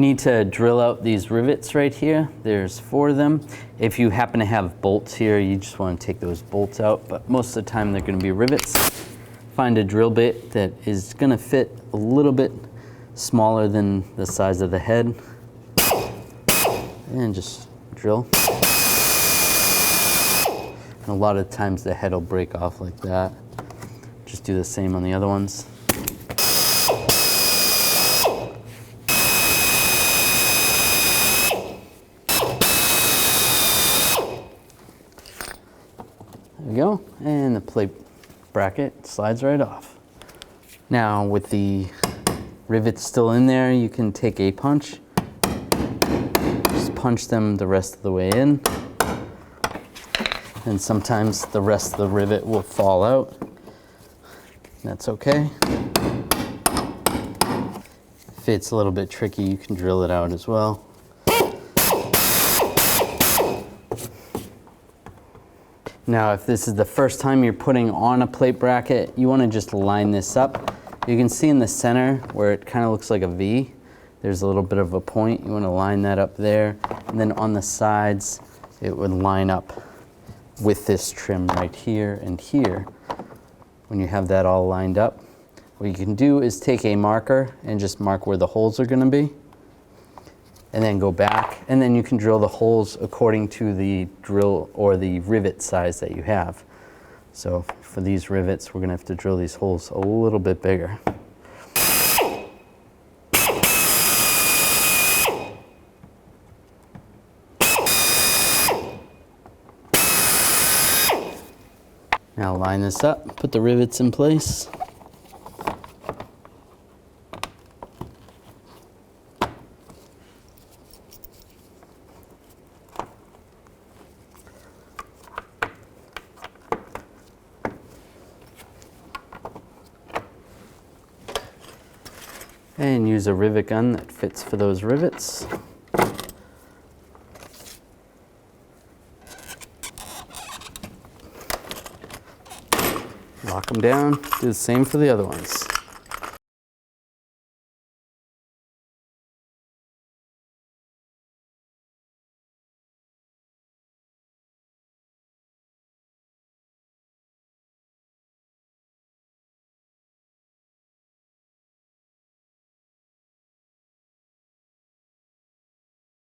need to drill out these rivets right here. There's 4 of them. If you happen to have bolts here, you just want to take those bolts out, but most of the time they're going to be rivets. Find a drill bit that is going to fit a little bit smaller than the size of the head, and just drill. And a lot of times the head will break off like that. Just do the same on the other ones. There we go, and the plate bracket slides right off. Now with the rivets still in there, you can take a punch, just punch them the rest of the way in, and sometimes the rest of the rivet will fall out. That's okay. If it's a little bit tricky, you can drill it out as well. Now, if this is the first time you're putting on a plate bracket, you want to just line this up. You can see in the center where it kind of looks like a V, there's a little bit of a point. You want to line that up there. And then on the sides, it would line up with this trim right here and here. When you have that all lined up, what you can do is take a marker and just mark where the holes are going to be, and then go back, and then you can drill the holes according to the drill or the rivet size that you have. So for these rivets, we're going to have to drill these holes a little bit bigger. Now line this up, put the rivets in place. And use a rivet gun that fits for those rivets. Lock them down, do the same for the other ones.